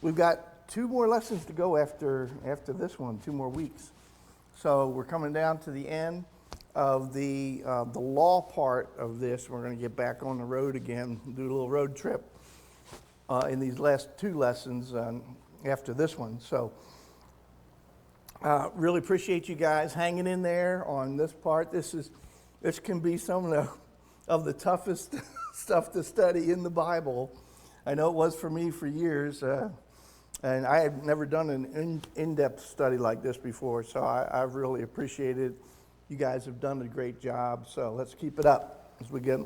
We've got 2 more lessons to go after this one, 2 more weeks. So we're coming down to the end of the law part of this. We're going to get back on the road again, do a little road trip in these last 2 lessons after this one. So really appreciate you guys hanging in there on this part. This can be some of the toughest stuff to study in the Bible. I know it was for me for years, and I had never done an in-depth study like this before, so I really appreciate it. You guys have done a great job, so let's keep it up as we get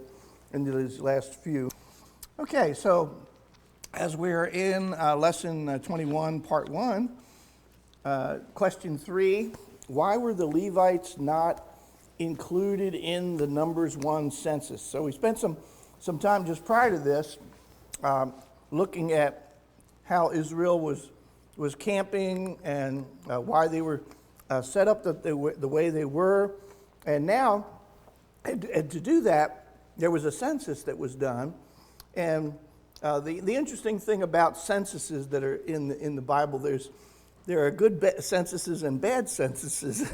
into these last few. Okay, so as we're in lesson 21, part 1, question 3, why were the Levites not included in the Numbers 1 census? So we spent some time just prior to this looking at how Israel was camping and why they were set up the way they were. And now, and to do that, there was a census that was done. And the interesting thing about censuses that are in the Bible, there are good censuses and bad censuses.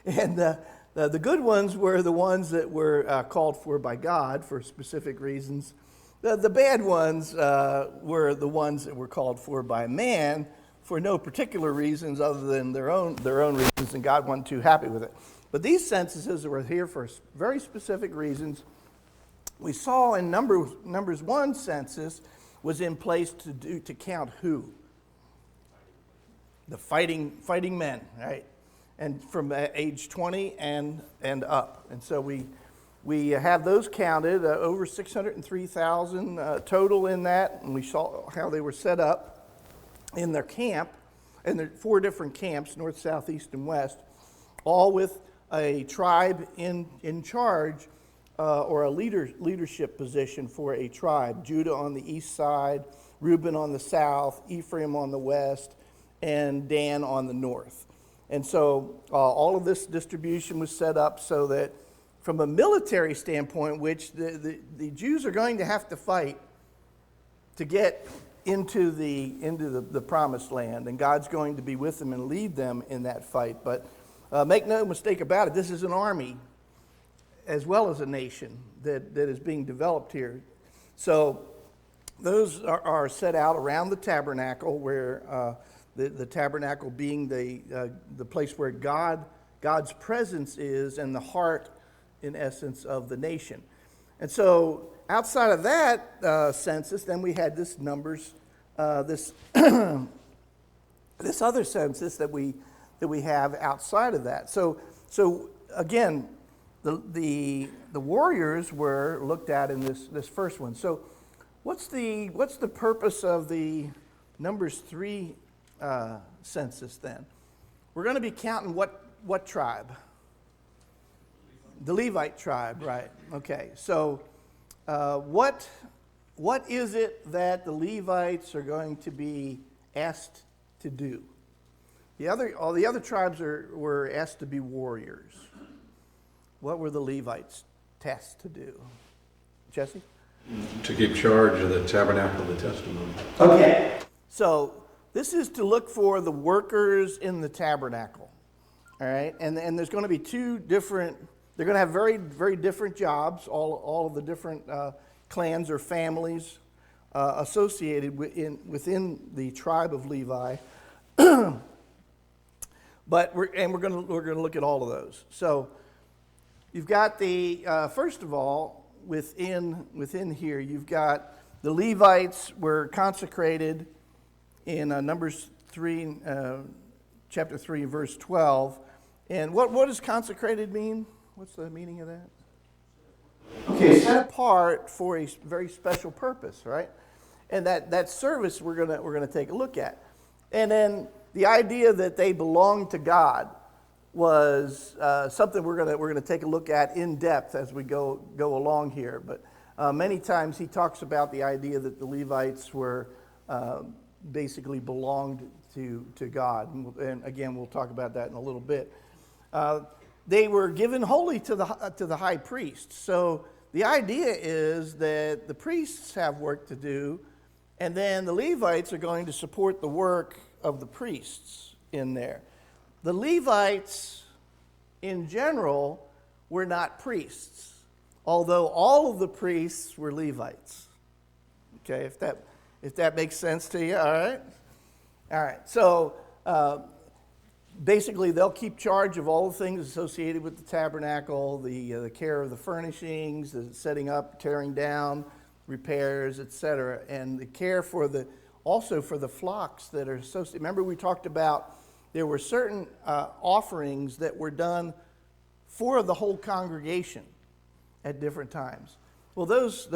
And the good ones were the ones that were called for by God for specific reasons. The bad ones were the ones that were called for by man for no particular reasons other than their own reasons, and God wasn't too happy with it. But these censuses were here for very specific reasons. We saw in Numbers 1 census was in place to count who? The fighting men, right? And from age 20 and up. And so we have those counted, over 603,000 total in that, and we saw how they were set up in their camp, and there are 4 different camps, north, south, east, and west, all with a tribe in charge or a leadership position for a tribe. Judah on the east side, Reuben on the south, Ephraim on the west, and Dan on the north. And so all of this distribution was set up so that from a military standpoint, which the Jews are going to have to fight to get into the promised land, and God's going to be with them and lead them in that fight. But make no mistake about it, this is an army as well as a nation that is being developed here. So those are set out around the tabernacle, where the tabernacle being the place where God's presence is and the heart, in essence, of the nation. And so outside of that census, then we had this Numbers, this other census that we have outside of that. So again, the warriors were looked at in this first one. So what's the purpose of the Numbers 3 census then? We're going to be counting what tribe? The Levite tribe, right? Okay. So, what is it that the Levites are going to be asked to do? All the other tribes were asked to be warriors. What were the Levites tasked to do? Jesse? To keep charge of the tabernacle of the testimony. Okay. So this is to look for the workers in the tabernacle. All right, and there's going to be 2 different. They're going to have very, very different jobs, all of the different clans or families associated within the tribe of Levi. But we're going to look at all of those. So you've got the first of all within here you've got the Levites were consecrated in Numbers 3, chapter 3, verse 12. And what does consecrated mean? What's the meaning of that? Okay, set apart for a very special purpose, right? And that service we're gonna take a look at. And then the idea that they belong to God was something we're gonna take a look at in depth as we go along here. But many times he talks about the idea that the Levites were basically belonged to God. And again, we'll talk about that in a little bit. They were given wholly to the high priest. So the idea is that the priests have work to do, And then the Levites are going to support the work of the priests in there. The Levites, in general, were not priests, although all of the priests were Levites. Okay, if that makes sense to you, all right? All right, so basically they'll keep charge of all the things associated with the tabernacle, the care of the furnishings, the setting up, tearing down, repairs, etc., and the care also for the flocks that are associated. Remember we talked about there were certain offerings that were done for the whole congregation at different times. Well, those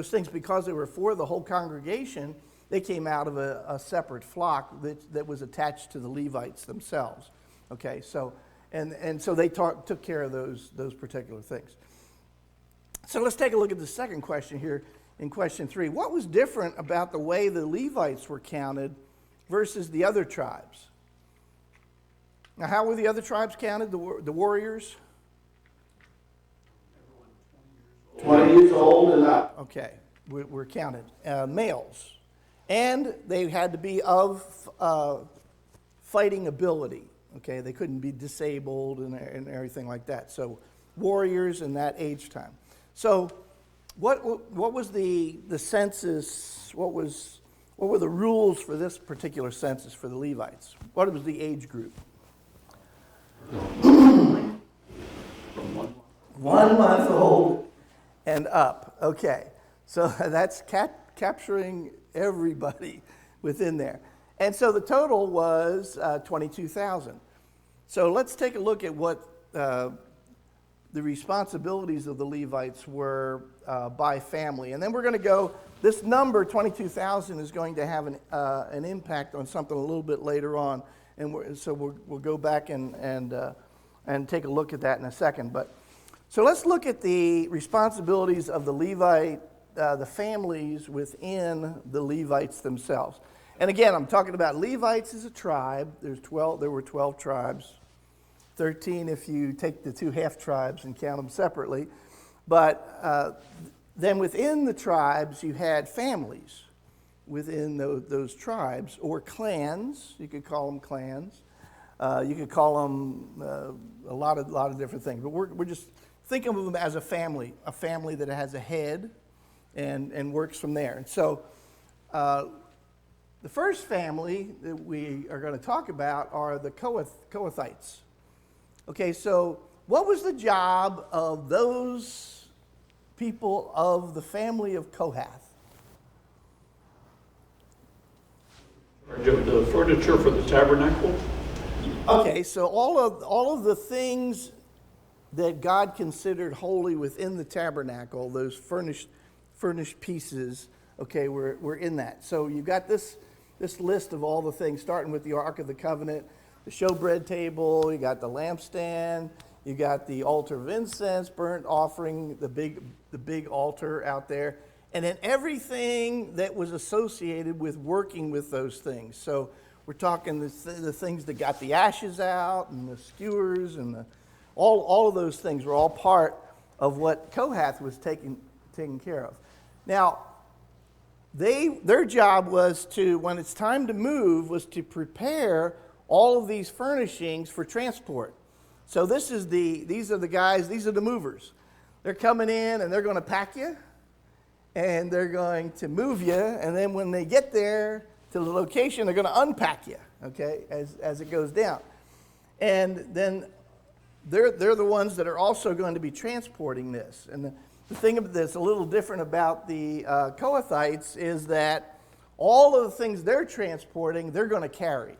things, because they were for the whole congregation, they came out of a separate flock that was attached to the Levites themselves. Okay, so and so they took care of those particular things. So let's take a look at the second question here in question 3. What was different about the way the Levites were counted versus the other tribes? Now, how were the other tribes counted, the warriors? 20 years old and up. Okay, were counted. Males. And they had to be of fighting ability. Okay, they couldn't be disabled and everything like that. So warriors in that age time. So what was the census? What were the rules for this particular census for the Levites? What was the age group? 1 month old and up. Okay, so that's capturing everybody within there. And so the total was 22,000. So let's take a look at what the responsibilities of the Levites were by family. And then we're going to go, this number, 22,000, is going to have an impact on something a little bit later on. And so we'll go back and take a look at that in a second. But so let's look at the responsibilities of the Levite, the families within the Levites themselves. And again, I'm talking about Levites as a tribe. There were 12 tribes. 13 if you take the 2 half tribes and count them separately. But then within the tribes, you had families within those tribes, or clans. You could call them clans. You could call them a lot of different things. But we're just thinking of them as a family that has a head and works from there. And so the first family that we are going to talk about are the Kohathites. Okay, so what was the job of those people of the family of Kohath? The furniture for the tabernacle? Okay, so all of the things that God considered holy within the tabernacle, those furnished pieces, okay, were in that. So you've got this list of all the things, starting with the Ark of the Covenant, the showbread table, you got the lampstand, you got the altar of incense, burnt offering, the big altar out there, and then everything that was associated with working with those things. So we're talking the things that got the ashes out, and the skewers, and all of those things were all part of what Kohath was taking care of. Now, their job was to, when it's time to move, was to prepare all of these furnishings for transport. So these are the guys, these are the movers. They're coming in and they're going to pack you and they're going to move you, and then when they get there to the location, they're going to unpack you, okay, as it goes down. And then they're the ones that are also going to be transporting this. And the thing that's a little different about the Kohathites is that all of the things they're transporting, they're going to carry.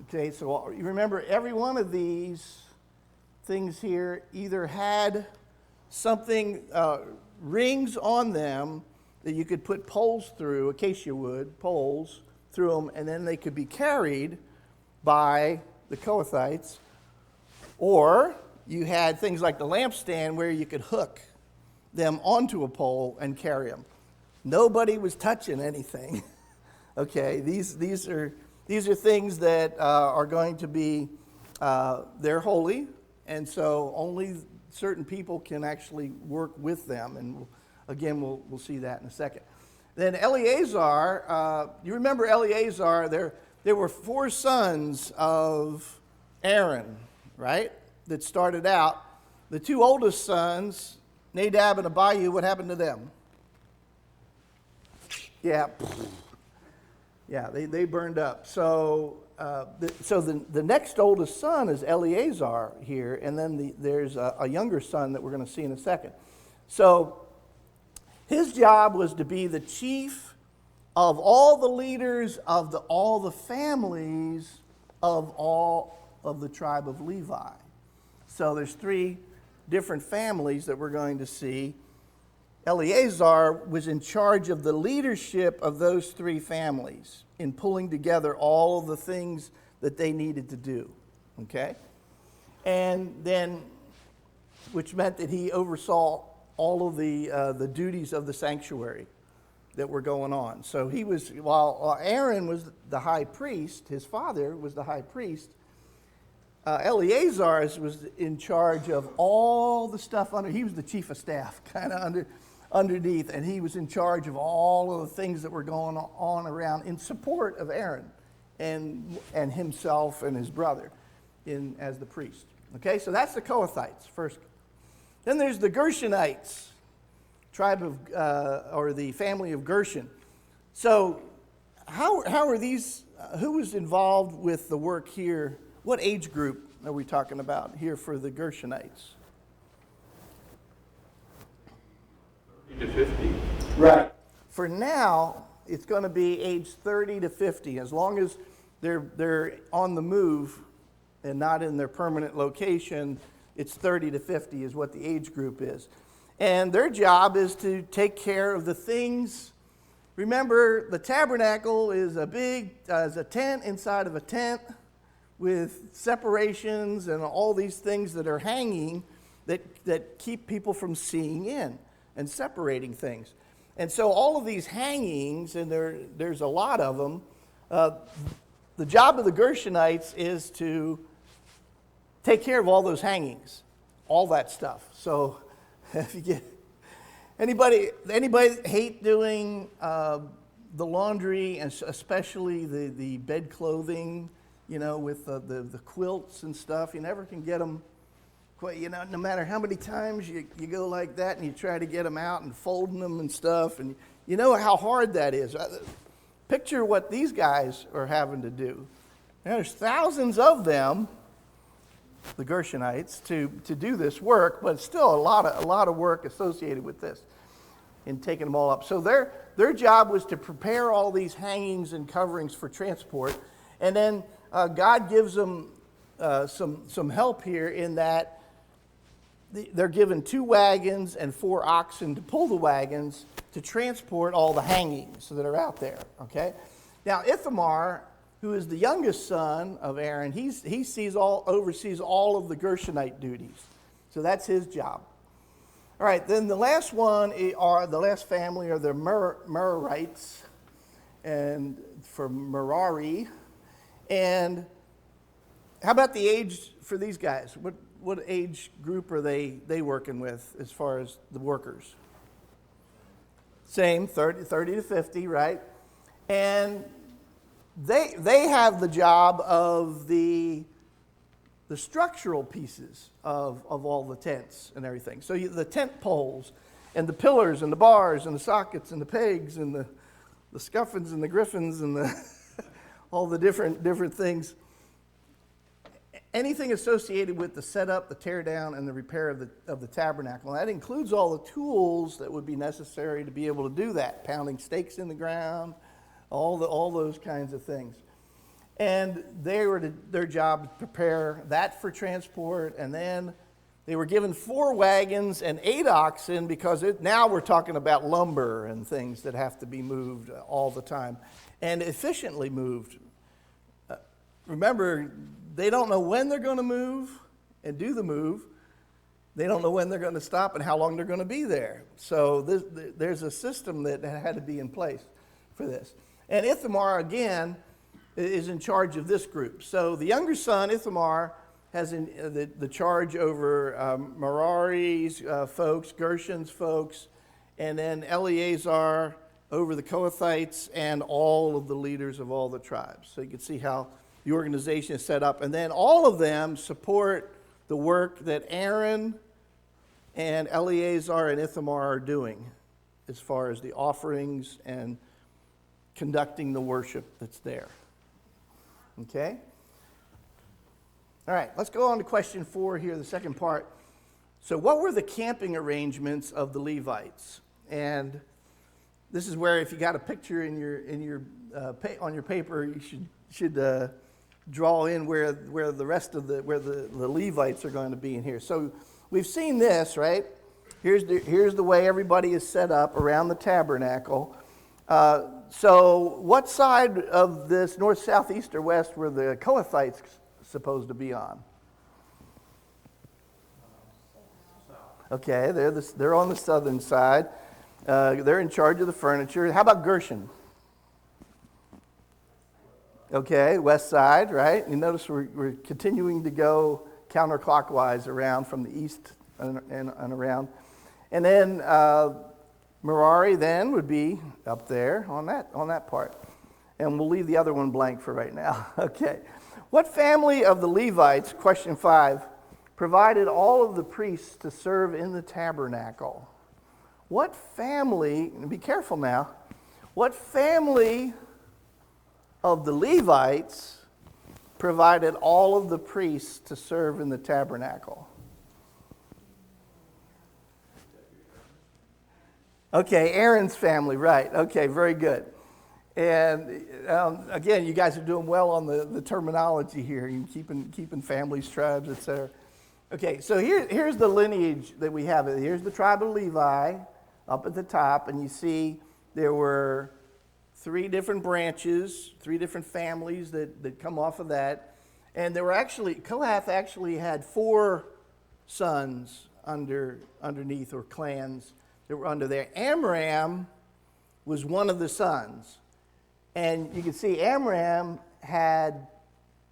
Okay, so you remember every one of these things here either had something, rings on them that you could put poles through, acacia wood, poles through them, and then they could be carried by the Kohathites. Or you had things like the lampstand where you could hook them onto a pole and carry them. Nobody was touching anything. Okay, these are things that are going to be, they're holy, and so only certain people can actually work with them. And again, we'll see that in a second. Then Eleazar, you remember Eleazar, there were 4 sons of Aaron, right, that started out. The 2 oldest sons, Nadab and Abihu, what happened to them? Yeah, they burned up. So the next oldest son is Eleazar here, and then there's a younger son that we're going to see in a second. So his job was to be the chief of all the leaders of all the families of all of the tribe of Levi. So there's 3 different families that we're going to see. Eleazar was in charge of the leadership of those 3 families in pulling together all of the things that they needed to do, okay? And then, which meant that he oversaw all of the duties of the sanctuary that were going on. So he was, while Aaron was the high priest, his father was the high priest, Eleazar was in charge of all the stuff he was the chief of staff, kind of underneath, and he was in charge of all of the things that were going on around in support of Aaron and himself and his brother as the priest. Okay, so that's the Kohathites first. Then there's the Gershonites, tribe of or the family of Gershon. So how are these? Who was involved with the work here? What age group are we talking about here for the Gershonites? 30 to 50. Right. For now, it's going to be age 30 to 50, as long as they're on the move and not in their permanent location. It's 30 to 50 is what the age group is. And their job is to take care of the things. Remember, the tabernacle is a tent inside of a tent with separations and all these things that are hanging that keep people from seeing in and separating things. And so all of these hangings, and there's a lot of them, the job of the Gershonites is to take care of all those hangings, all that stuff. So if you get anybody hate doing the laundry, and especially the bed clothing, with the quilts and stuff. You never can get them quite, no matter how many times you go like that and you try to get them out and folding them and stuff, and you know how hard that is. Picture what these guys are having to do. There's thousands of them, the Gershonites, to do this work, but it's still a lot of work associated with this in taking them all up. So their job was to prepare all these hangings and coverings for transport, and then God gives them some help here in that they're given 2 wagons and 4 oxen to pull the wagons to transport all the hangings that are out there. Okay, now Ithamar, who is the youngest son of Aaron, he oversees all of the Gershonite duties. So that's his job. All right, then the last family are the Merarites, and for Merari. And how about the age for these guys? What age group are they working with as far as the workers? Same, 30 to 50, right? And they have the job of the structural pieces of all the tents and everything. So the tent poles and the pillars and the bars and the sockets and the pegs and the scuffins and the griffins and the all the different things. Anything associated with the setup, the tear down, and the repair of the tabernacle. And that includes all the tools that would be necessary to be able to do that. Pounding stakes in the ground, all those kinds of things. And their job to prepare that for transport. And then they were given 4 wagons and 8 oxen, because now we're talking about lumber and things that have to be moved all the time and efficiently moved. Remember, they don't know when they're going to move and do the move. They don't know when they're going to stop and how long they're going to be there. So there's a system that had to be in place for this. And Ithamar, again, is in charge of this group. So the younger son, Ithamar, has the charge over Merari's folks, Gershon's folks, and then Eleazar over the Kohathites and all of the leaders of all the tribes. So you can see how the organization is set up. And then all of them support the work that Aaron and Eleazar and Ithamar are doing as far as the offerings and conducting the worship that's there. Okay? All right, let's go on to question 4 here, the second part. So what were the camping arrangements of the Levites? And this is where, if you got a picture on your paper, you should draw in where the rest of the Levites are going to be in here. So we've seen this, right? Here's the way everybody is set up around the tabernacle. So what side of this, north, south, east, or west, were the Kohathites supposed to be on? Okay, they're on the southern side. They're in charge of the furniture. How about Gershon? Okay, west side, right? You notice we're continuing to go counterclockwise around from the east and around. And then Merari then would be up there on that part. And we'll leave the other one blank for right now. Okay. What family of the Levites, question 5, provided all of the priests to serve in the tabernacle? What family, and be careful now, what family of the Levites provided all of the priests to serve in the tabernacle? Okay, Aaron's family, right. Okay, very good. And again, you guys are doing well on the terminology here. You're keeping families, tribes, etc. Okay, so here's the lineage that we have. Here's the tribe of Levi up at the top, and you see there were 3 different branches, 3 different families that come off of that. And there were Kohath actually had 4 sons underneath, or clans that were under there. Amram was one of the sons. And you can see Amram had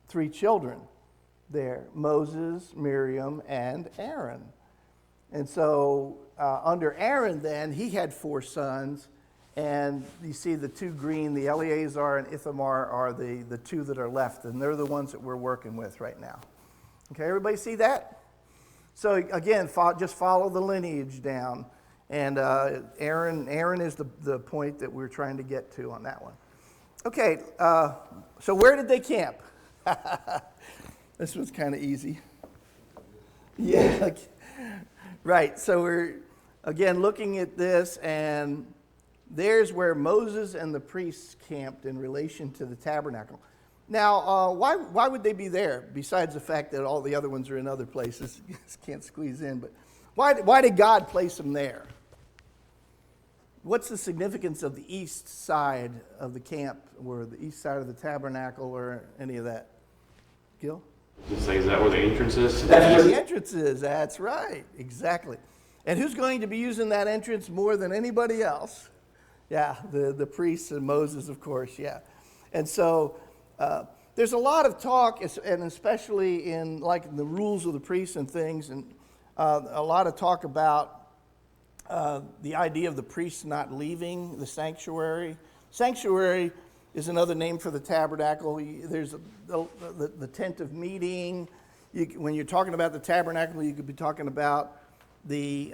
3 children there, Moses, Miriam, and Aaron. And so under Aaron then, he had 4 sons. And you see the 2 green, the Eleazar and Ithamar are the 2 that are left. And they're the ones that we're working with right now. Okay, everybody see that? So again, just follow the lineage down. And Aaron is the point that we're trying to get to on that one. Okay, so where did they camp? This was kind of easy. Yeah, right. So we're, again, looking at this, and there's where Moses and the priests camped in relation to the tabernacle. Now, why would they be there, besides the fact that all the other ones are in other places? Can't squeeze in, but why did God place them there? What's the significance of the east side of the camp, or the east side of the tabernacle, or any of that? Gil? Just like, is that where the entrance is? That's where the entrance is. That's right. Exactly. And who's going to be using that entrance more than anybody else? Yeah, the priests and Moses, of course, yeah. And so there's a lot of talk, and especially in like the rules of the priests and things, and a lot of talk about the idea of the priests not leaving the sanctuary. Sanctuary is another name for the tabernacle. There's the tent of meeting. When you're talking about the tabernacle, you could be talking about the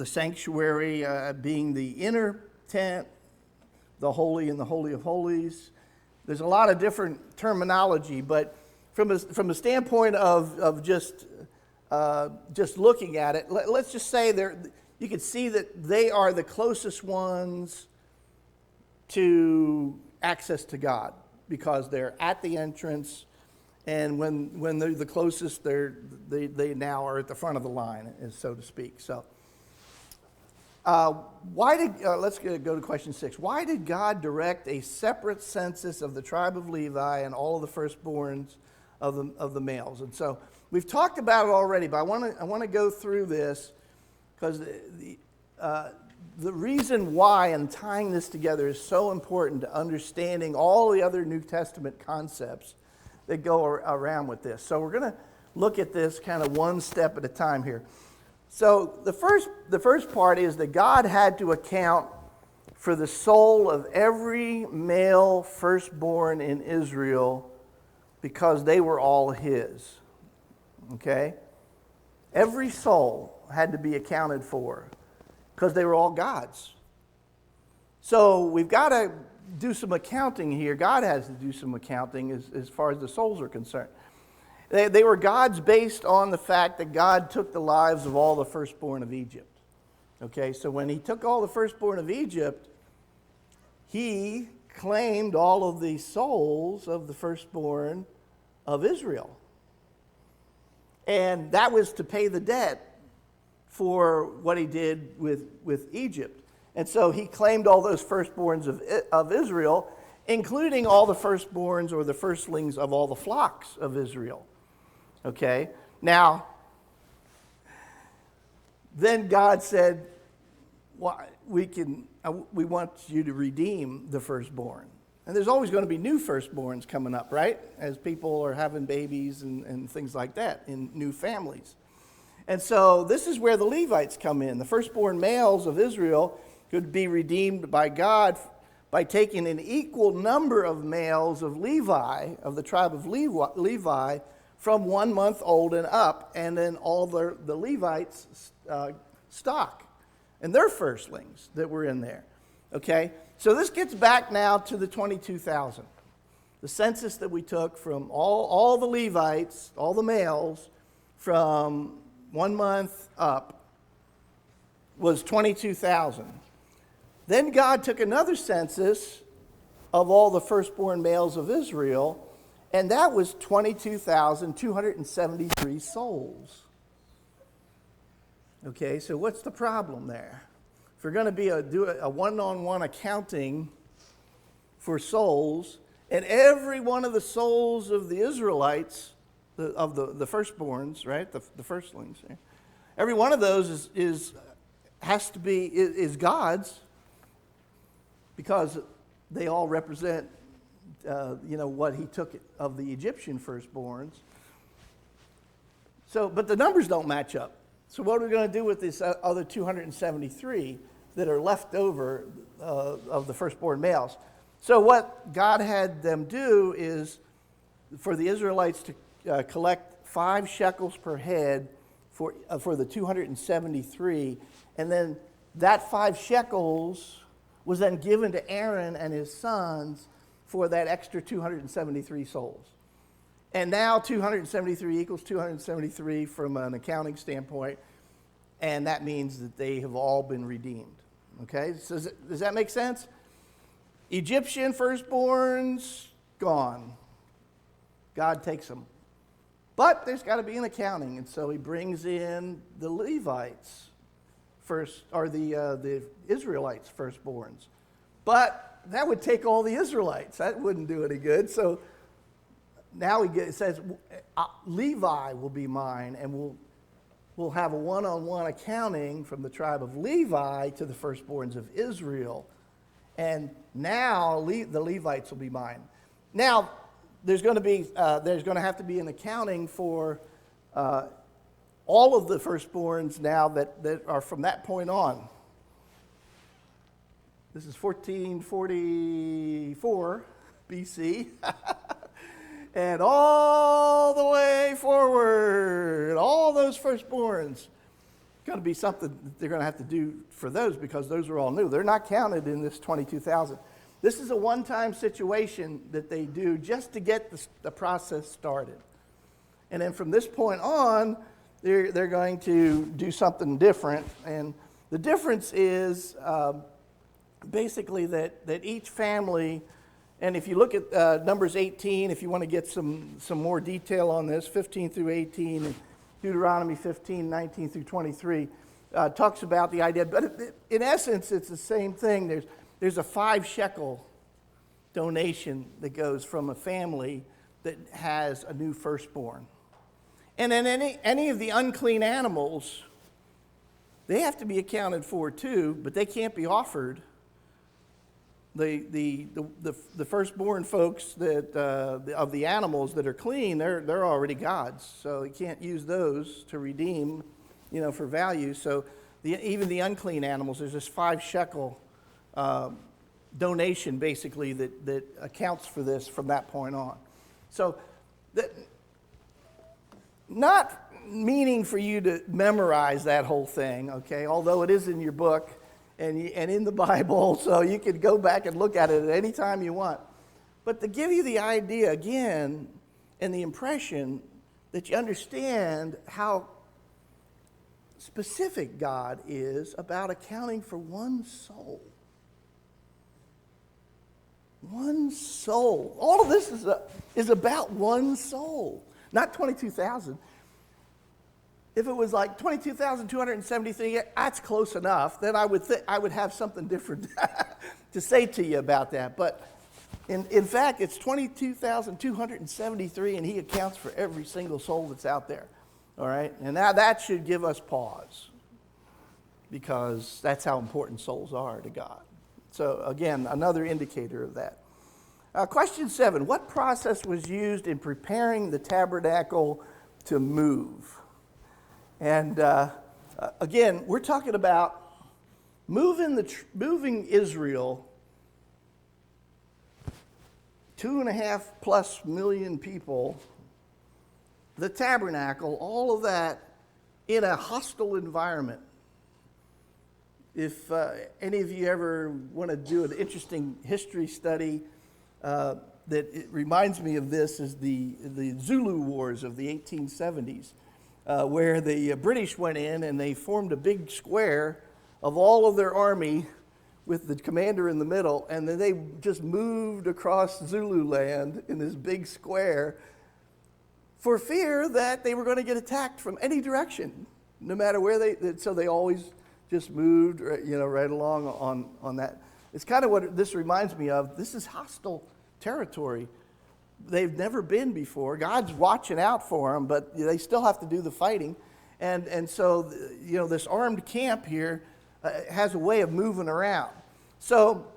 sanctuary being the inner tent, the holy and the holy of holies. There's a lot of different terminology, but from a standpoint of just looking at it, let's just say you can see that they are the closest ones to access to God, because they're at the entrance, and when they're the closest, they now are at the front of the line, so to speak. So let's go to question 6. Why did God direct a separate census of the tribe of Levi and all of the firstborns of the males? And so we've talked about it already, but I want to go through this, because the reason why and tying this together is so important to understanding all the other New Testament concepts that go around with this. So we're going to look at this kind of one step at a time here. So the first part is that God had to account for the soul of every male firstborn in Israel, because they were all his. Okay? Every soul had to be accounted for because they were all God's. So we've got to do some accounting here. God has to do some accounting as far as the souls are concerned. They were God's based on the fact that God took the lives of all the firstborn of Egypt. Okay, so when he took all the firstborn of Egypt, he claimed all of the souls of the firstborn of Israel. And that was to pay the debt for what he did with Egypt. And so he claimed all those firstborns of Israel, including all the firstborns or the firstlings of all the flocks of Israel. Okay? Now, then God said, well, we want you to redeem the firstborn. And there's always going to be new firstborns coming up, right? As people are having babies and things like that in new families. And so this is where the Levites come in. The firstborn males of Israel could be redeemed by God by taking an equal number of males of Levi, of the tribe of Levi, from 1 month old and up, and then all the Levites' stock and their firstlings that were in there. Okay? So this gets back now to the 22,000. The census that we took from all the Levites, all the males, from 1 month up was 22,000. Then God took another census of all the firstborn males of Israel, and that was 22,273 souls. Okay, so what's the problem there? If we're going to do a one-on-one accounting for souls, and every one of the souls of the Israelites, of the firstborns, right, the firstlings, every one of those is God's, because they all represent, what he took of the Egyptian firstborns. So, but the numbers don't match up. So what are we going to do with this other 273 that are left over of the firstborn males? So what God had them do is for the Israelites to collect 5 shekels per head for the 273, and then that 5 shekels was then given to Aaron and his sons for that extra 273 souls. And now 273 equals 273 from an accounting standpoint, and that means that they have all been redeemed. Okay, so does that make sense? Egyptian firstborns, gone. God takes them. But there's got to be an accounting, and so he brings in the Levites first, or the Israelites' firstborns. But that would take all the Israelites. That wouldn't do any good. So now it says, Levi will be mine, and we'll have a one-on-one accounting from the tribe of Levi to the firstborns of Israel. And now the Levites will be mine. Now, there's going to have to be an accounting for all of the firstborns now that are from that point on. This is 1444 BC. And all the way forward, all those firstborns. Got to be something that they're going to have to do for those, because those are all new. They're not counted in this 22,000. This is a one-time situation that they do just to get the process started. And then from this point on, they're going to do something different. And the difference is basically that each family, and if you look at Numbers 18, if you want to get some more detail on this, 15 through 18, and Deuteronomy 15, 19 through 23, talks about the idea. But in essence, it's the same thing. There's a 5 shekel donation that goes from a family that has a new firstborn. And then any of the unclean animals, they have to be accounted for too, but they can't be offered. The firstborn folks that of the animals that are clean, they're already God's, so you can't use those to redeem, for value. So even the unclean animals, there's this 5 shekel donation, basically, that accounts for this from that point on. So, not meaning for you to memorize that whole thing, okay, although it is in your book and in the Bible, so you could go back and look at it at any time you want. But to give you the idea, again, and the impression that you understand how specific God is about accounting for one soul. One soul. All of this is about one soul, not 22,000. If it was like 22,273, that's close enough. Then I would have something different to say to you about that. But in fact, it's 22,273, and he accounts for every single soul that's out there. All right? And now that should give us pause, because that's how important souls are to God. So again, another indicator of that. Question 7, what process was used in preparing the tabernacle to move? And again, we're talking about moving Israel, 2.5+ million people, the tabernacle, all of that in a hostile environment. If any of you ever want to do an interesting history study, that it reminds me of this is the Zulu Wars of the 1870s, where the British went in and they formed a big square of all of their army with the commander in the middle, and then they just moved across Zulu land in this big square for fear that they were going to get attacked from any direction, no matter where so they always just moved, right along on that. It's kind of what this reminds me of. This is hostile territory. They've never been before. God's watching out for them, but they still have to do the fighting. And so, this armed camp here has a way of moving around. So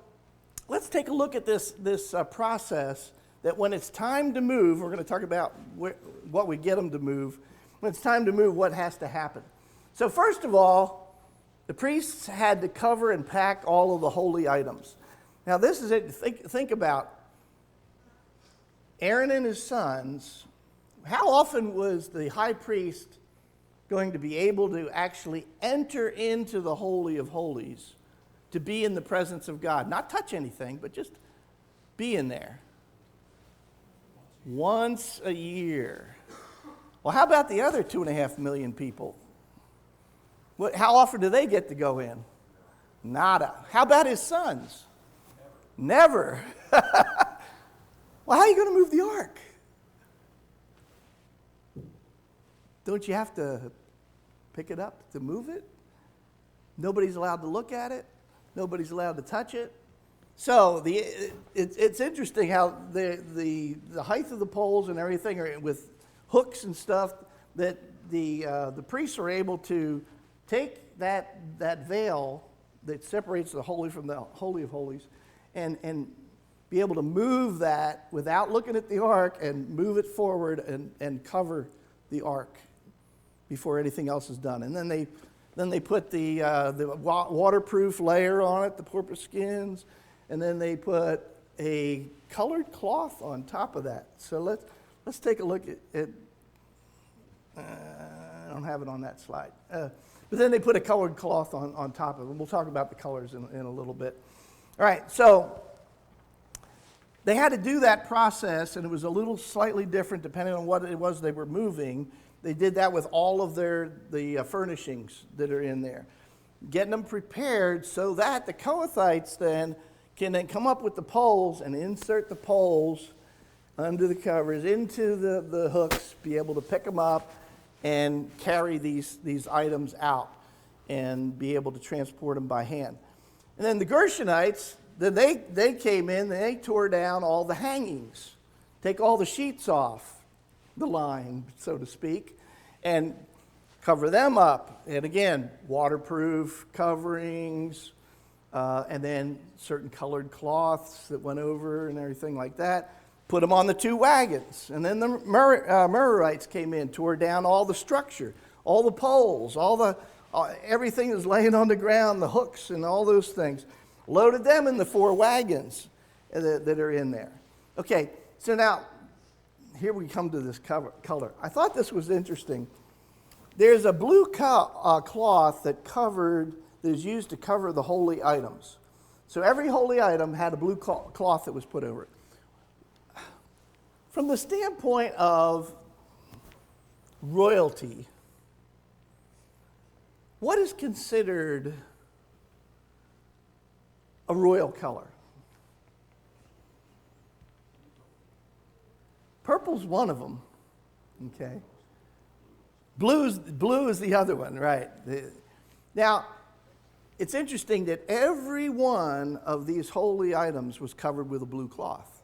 let's take a look at this process that when it's time to move, we're going to talk about what would get them to move. When it's time to move, what has to happen. So first of all, the priests had to cover and pack all of the holy items. Now this is it. Think about Aaron and his sons. How often was the high priest going to be able to actually enter into the Holy of Holies to be in the presence of God? Not touch anything, but just be in there. Once a year. Well, how about the other 2.5 million people? How often do they get to go in? Nada. How about his sons? Never. Well, how are you going to move the ark? Don't you have to pick it up to move it? Nobody's allowed to look at it. Nobody's allowed to touch it. So it's interesting how the height of the poles and everything are with hooks and stuff, that the priests are able to take that veil that separates the holy from the Holy of Holies and be able to move that without looking at the ark and move it forward and cover the ark before anything else is done. And then they put the waterproof layer on it, the porpoise skins, and then they put a colored cloth on top of that. So let's take a look at I don't have it on that slide. But then they put a colored cloth on top of it. We'll talk about the colors in a little bit. All right, so they had to do that process, and it was a little slightly different depending on what it was they were moving. They did that with all of the furnishings that are in there, getting them prepared so that the Kohathites then can then come up with the poles and insert the poles under the covers into the hooks, be able to pick them up and carry these items out and be able to transport them by hand. And then the Gershonites, then they came in, they tore down all the hangings, take all the sheets off the line, so to speak, and cover them up. And again, waterproof coverings, and then certain colored cloths that went over and everything like that. Put them on the 2 wagons. And then the Merarites came in, tore down all the structure, all the poles, everything that was laying on the ground, the hooks and all those things. loaded them in the 4 wagons that are in there. Okay, so now, here we come to this color. I thought this was interesting. There's a blue cloth that is used to cover the holy items. So every holy item had a blue cloth that was put over it. From the standpoint of royalty, what is considered a royal color? Purple's one of them, okay? Blue is the other one, right? Now, it's interesting that every one of these holy items was covered with a blue cloth,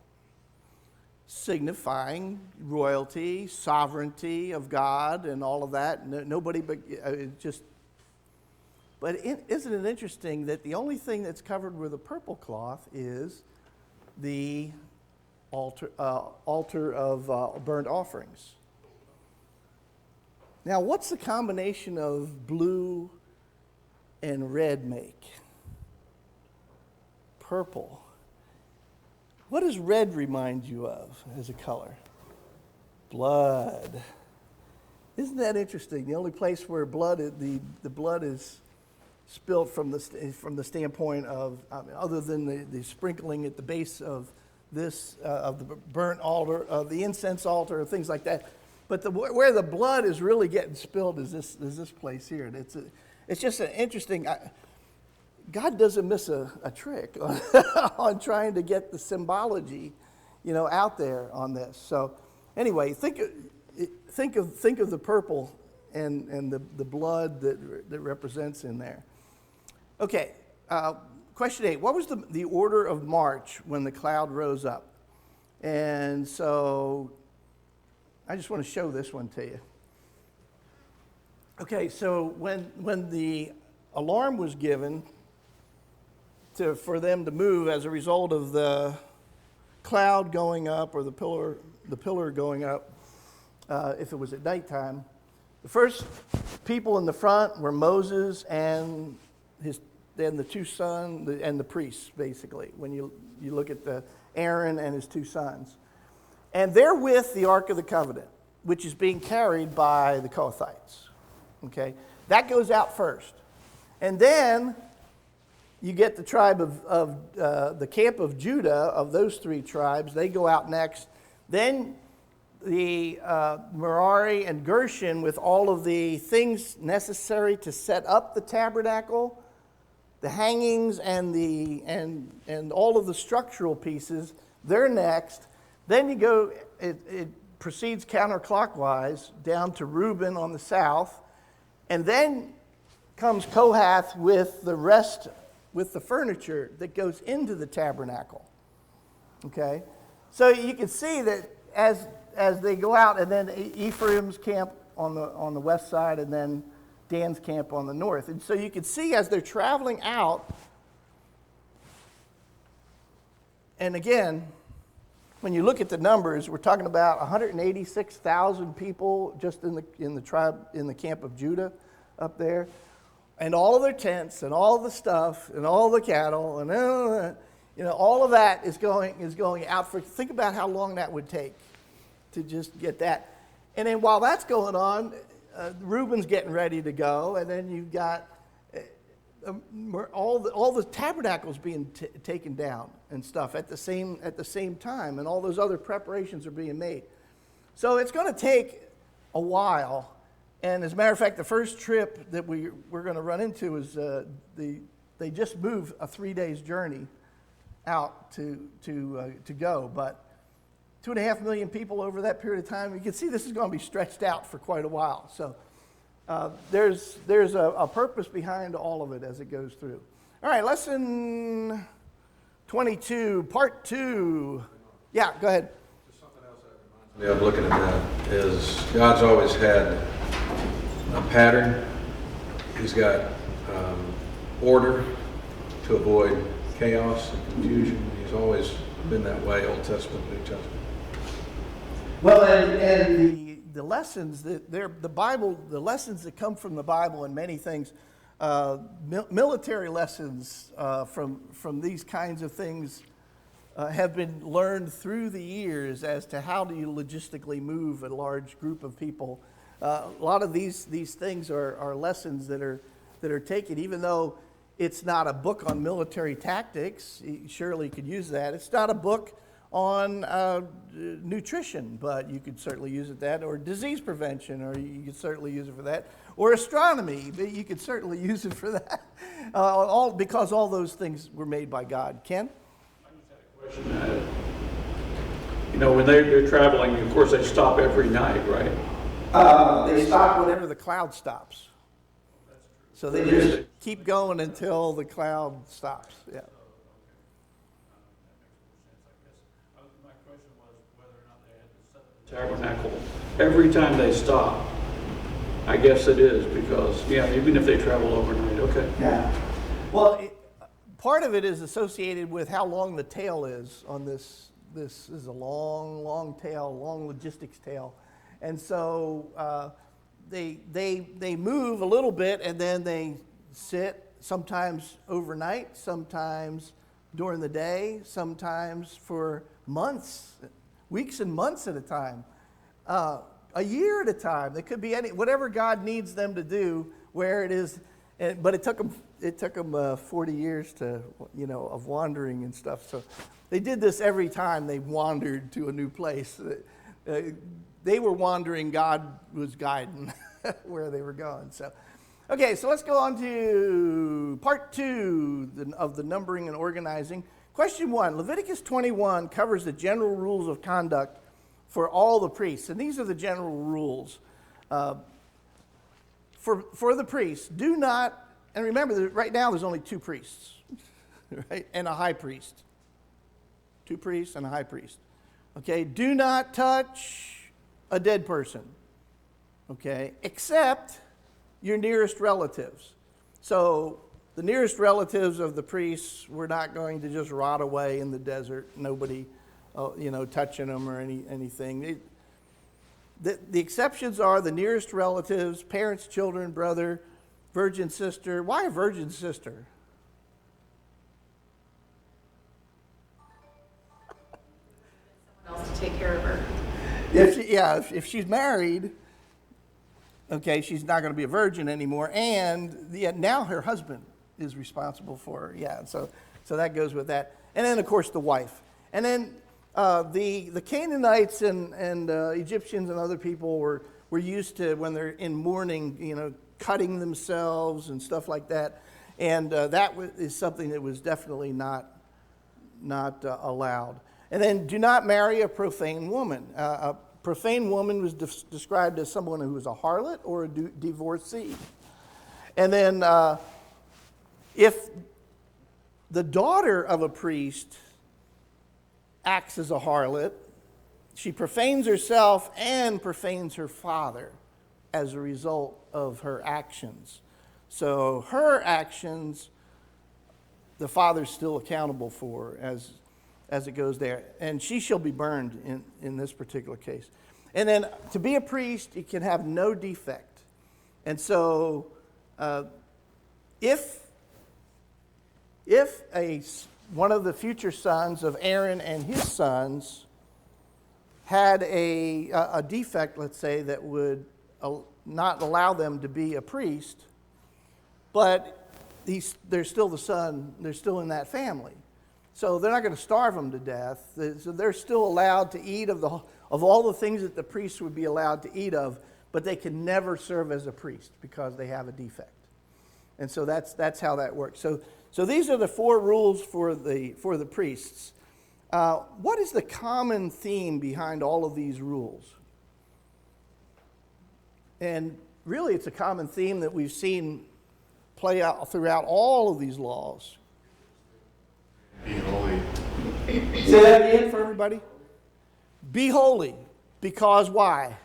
signifying royalty, sovereignty of God, and all of that. Nobody but just. But isn't it interesting that the only thing that's covered with a purple cloth is the altar of burnt offerings? Now, what's the combination of blue and red make? Purple. What does red remind you of as a color? Blood. Isn't that interesting? The only place where the blood is spilled from the standpoint of, other than the sprinkling at the base of this of the burnt altar, of the incense altar, things like that. But where the blood is really getting spilled is this place here. And it's just an interesting. God doesn't miss a trick on trying to get the symbology, out there on this. So, anyway, think of the purple and the blood that represents in there. Okay, question 8. What was the order of march when the cloud rose up? And so, I just want to show this one to you. Okay, so when the alarm was given for them to move as a result of the cloud going up or the pillar going up, if it was at nighttime, the first people in the front were Moses and the 2 sons and the priests, basically. When you look at Aaron and his 2 sons, and they're with the Ark of the Covenant, which is being carried by the Kohathites. Okay, that goes out first, and then you get the tribe of the camp of Judah, of those 3 tribes. They go out next. Then the Merari and Gershon, with all of the things necessary to set up the tabernacle, the hangings and all of the structural pieces, they're next. Then you go. It proceeds counterclockwise down to Reuben on the south. And then comes Kohath with the rest, with the furniture that goes into the tabernacle. Okay? So you can see that as they go out, and then Ephraim's camp on the west side, and then Dan's camp on the north. And so you can see as they're traveling out, and again, when you look at the numbers, we're talking about 186,000 people just in the camp of Judah up there, and all of their tents and all the stuff and all the cattle and all of that is going out for. Think about how long that would take to just get that, and then while that's going on, Reuben's getting ready to go, and then you've got all the tabernacles being taken down and stuff at the same time, and all those other preparations are being made. So it's going to take a while. And as a matter of fact, the first trip that we're going to run into is they just moved a 3 days journey out to go, but 2.5 million people over that period of time. You can see this is going to be stretched out for quite a while. So there's a purpose behind all of it as it goes through. All right, lesson 22, part 2. Yeah, go ahead. Something else that reminds me of looking at that is God's always had a pattern. He's got order to avoid chaos and confusion. He's always been that way, Old Testament, New Testament. Well, and the lessons that the lessons that come from the Bible and many things, military lessons from these kinds of things have been learned through the years as to how do you logistically move a large group of people. A lot of these things are lessons that are taken, even though it's not a book on military tactics. You surely could use that. It's not a book on nutrition, but you could certainly use it that, or disease prevention, or you could certainly use it for that, or astronomy, but you could certainly use it for that, because all those things were made by God. Ken? I just had a question. When they're traveling, of course, they stop every night, right? They stop whenever the cloud stops. So they just keep going until the cloud stops. Yeah. My question was whether or not they had to set the tabernacle every time they stop. I guess it is because, even if they travel overnight, okay. Yeah. Well, part of it is associated with how long the tail is on this. This is a long, long tail, long logistics tail. And so they move a little bit and then they sit, sometimes overnight, sometimes during the day, sometimes for months, weeks and months at a time, a year at a time. It could be whatever God needs them to do, where it is. But it took them 40 years of wandering and stuff. So they did this every time they wandered to a new place. They were wandering, God was guiding where they were going. So, okay, so let's go on to part 2 of the numbering and organizing. Question 1, Leviticus 21 covers the general rules of conduct for all the priests. And these are the general rules. For the priests, do not, and remember that right now there's only 2 priests, right? And a high priest. 2 priests and a high priest. Okay, do not touch a dead person, okay, except your nearest relatives. So the nearest relatives of the priests were not going to just rot away in the desert, nobody, touching them or anything. The exceptions are the nearest relatives, parents, children, brother, virgin sister. Why a virgin sister? Someone else to take care of her. If she's married, okay, she's not going to be a virgin anymore, and now her husband is responsible for her. Yeah, so that goes with that. And then, of course, the wife. And then the Canaanites and Egyptians and other people were used to, when they're in mourning, cutting themselves and stuff like that. And that is something that was definitely not allowed. And then do not marry a profane woman. A profane woman was described as someone who was a harlot or a divorcee. And then if the daughter of a priest acts as a harlot, she profanes herself and profanes her father as a result of her actions. So her actions, the father's still accountable for as it goes there. And she shall be burned in this particular case. And then to be a priest, you can have no defect. And so if one of the future sons of Aaron and his sons had a defect, let's say, that would not allow them to be a priest, but they're still the son, they're still in that family. So they're not going to starve them to death. So they're still allowed to eat of all the things that the priests would be allowed to eat of, but they can never serve as a priest because they have a defect. And so that's how that works. So these are the 4 rules for the priests. What is the common theme behind all of these rules? And really, it's a common theme that we've seen play out throughout all of these laws. Be holy. Say that again for everybody. Be holy. Because why?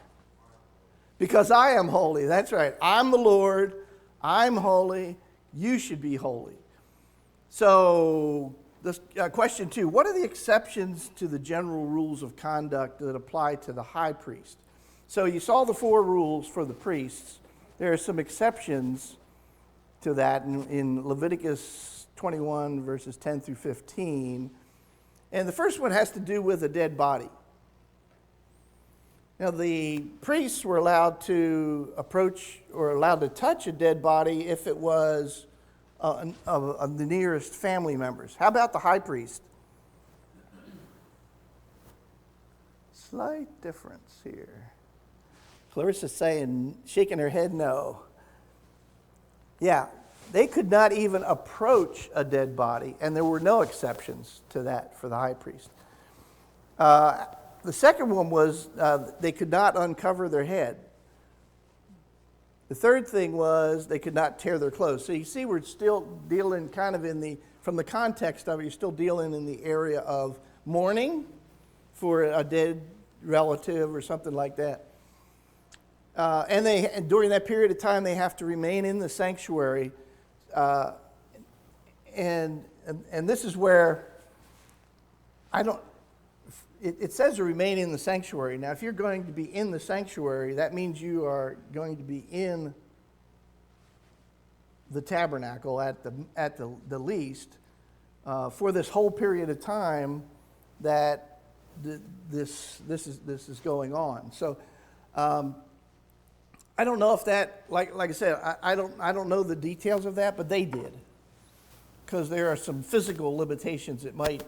Because I am holy. That's right. I'm the Lord. I'm holy. You should be holy. So, this, question 2, what are the exceptions to the general rules of conduct that apply to the high priest? So you saw the 4 rules for the priests. There are some exceptions to that in Leviticus 21, verses 10 through 15. And the first one has to do with a dead body. Now, the priests were allowed to approach or allowed to touch a dead body if it was of the nearest family members. How about the high priest? Slight difference here. Clarissa's saying, shaking her head no. Yeah, they could not even approach a dead body, and there were no exceptions to that for the high priest. The second one was they could not uncover their head. The third thing was they could not tear their clothes. So you see, we're still dealing kind of from the context of it, you're still dealing in the area of mourning for a dead relative or something like that. And during that period of time, they have to remain in the sanctuary. And this is where it says to remain in the sanctuary. Now, if you're going to be in the sanctuary, that means you are going to be in the tabernacle at the least for this whole period of time that this is going on. So I don't know if that, like I said, I don't know the details of that, but they did, because there are some physical limitations that might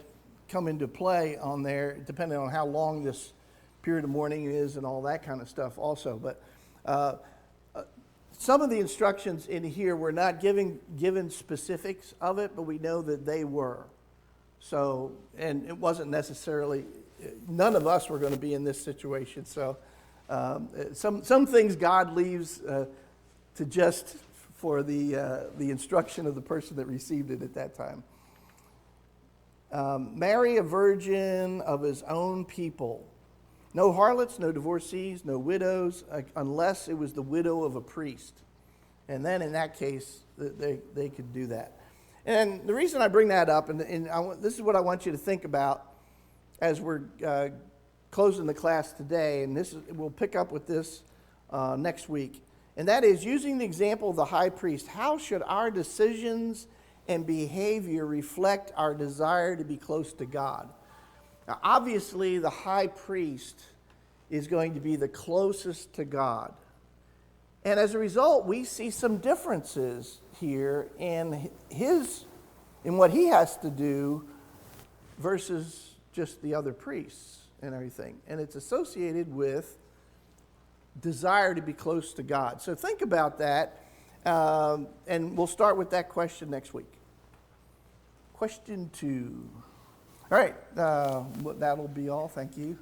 come into play on there, depending on how long this period of mourning is and all that kind of stuff also. But some of the instructions in here were not given specifics of it, but we know that they were. So, and it wasn't necessarily, none of us were going to be in this situation. So some things God leaves to just for the instruction of the person that received it at that time. Marry a virgin of his own people. No harlots, no divorcees, no widows, unless it was the widow of a priest. And then in that case, they could do that. And the reason I bring that up, this is what I want you to think about as we're closing the class today, and we'll pick up with this next week. And that is, using the example of the high priest, how should our decisions and behavior reflect our desire to be close to God? Now, obviously, the high priest is going to be the closest to God. And as a result, we see some differences here in what he has to do versus just the other priests and everything. And it's associated with desire to be close to God. So think about that, and we'll start with that question next week. Question 2. All right, that'll be all. Thank you.